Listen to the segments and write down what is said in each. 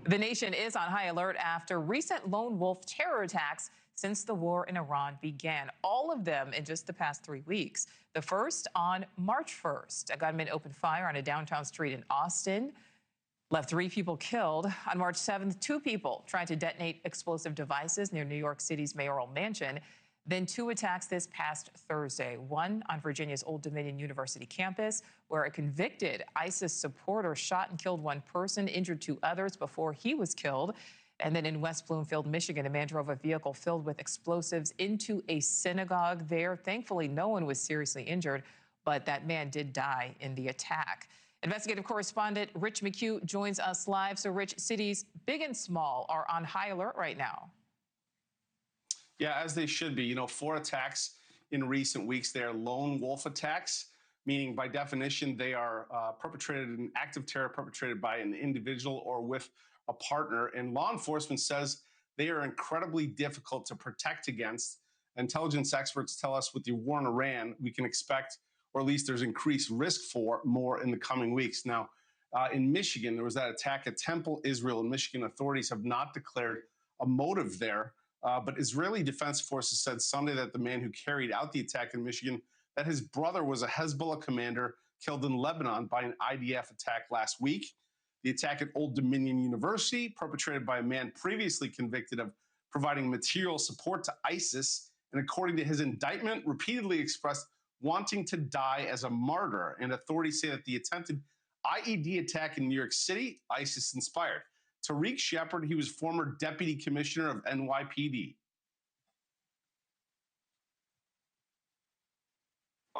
The nation is on high alert after recent lone wolf terror attacks since the war in Iran began, all of them in just the past 3 weeks. The first on March 1st. A gunman opened fire on a downtown street in Austin, left 3 people killed. On March 7th, 2 people tried to detonate explosive devices near New York City's mayoral mansion. Then 2 attacks this past Thursday, one on Virginia's Old Dominion University campus, where a convicted ISIS supporter shot and killed 1 person, injured 2 others before he was killed. And then in West Bloomfield, Michigan, a man drove a vehicle filled with explosives into a synagogue there. Thankfully, no one was seriously injured, but that man did die in the attack. Investigative correspondent Rich McHugh joins us live. So, Rich, cities big and small are on high alert right now. Yeah, as they should be. You know, 4 attacks in recent weeks. They are lone wolf attacks, meaning by definition, they are perpetrated in active terror perpetrated by an individual or with a partner. And law enforcement says they are incredibly difficult to protect against. Intelligence experts tell us with the war in Iran, we can expect, or at least there's increased risk for more in the coming weeks. Now, in Michigan, there was that attack at Temple, Israel, and Michigan authorities have not declared a motive there. But Israeli Defense Forces said Sunday that the man who carried out the attack in Michigan, that his brother was a Hezbollah commander killed in Lebanon by an IDF attack last week. The attack at Old Dominion University, perpetrated by a man previously convicted of providing material support to ISIS, and according to his indictment, repeatedly expressed wanting to die as a martyr. And authorities say that the attempted IED attack in New York City, ISIS inspired. Tariq Shepard, he was former deputy commissioner of NYPD.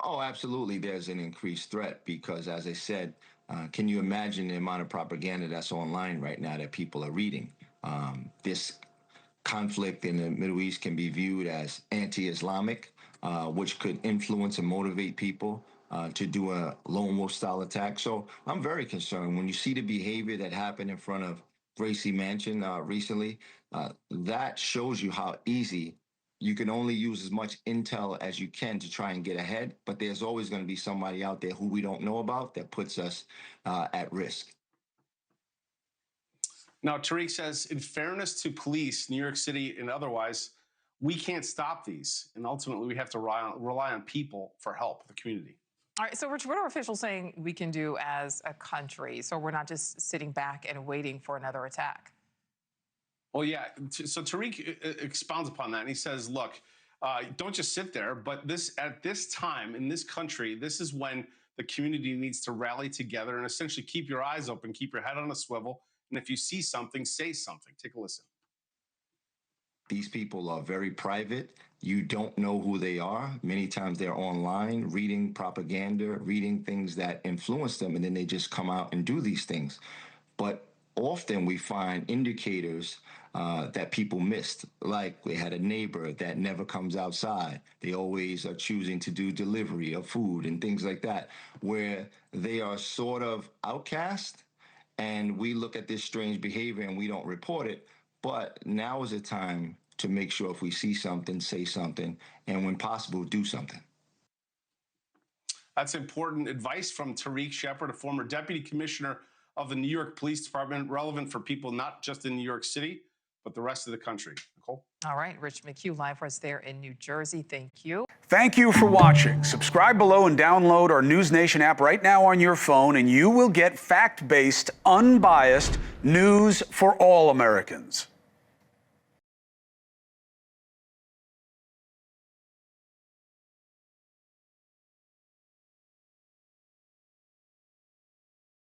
Oh, absolutely. There's an increased threat because, as I said, can you imagine the amount of propaganda that's online right now that people are reading? This conflict in the Middle East can be viewed as anti-Islamic, which could influence and motivate people to do a lone wolf style attack. So I'm very concerned when you see the behavior that happened in front of Gracie Mansion recently. That shows you how easy you can only use as much intel as you can to try and get ahead, but there's always going to be somebody out there who we don't know about that puts us at risk. Now, Tariq says, in fairness to police, New York City and otherwise, we can't stop these. And ultimately, we have to rely on people for help, the community. All right, so Rich, what are officials saying we can do as a country so we're not just sitting back and waiting for another attack? Well, yeah, so Tariq expounds upon that, and he says, look, don't just sit there, but at this time in this country, this is when the community needs to rally together and essentially keep your eyes open, keep your head on a swivel, and if you see something, say something. Take a listen. These people are very private. You don't know who they are. Many times they're online, reading propaganda, reading things that influence them, and then they just come out and do these things. But often we find indicators that people missed, like they had a neighbor that never comes outside. They always are choosing to do delivery of food and things like that, where they are sort of outcast, and we look at this strange behavior and we don't report it. But now is the time to make sure if we see something, say something, and when possible, do something. That's important advice from Tariq Shepard, a former deputy commissioner of the New York Police Department, relevant for people not just in New York City, but the rest of the country. Nichole? All right, Rich McHugh live for us there in New Jersey. Thank you. Thank you for watching. Subscribe below and download our NewsNation app right now on your phone, and you will get fact-based, unbiased news for all Americans.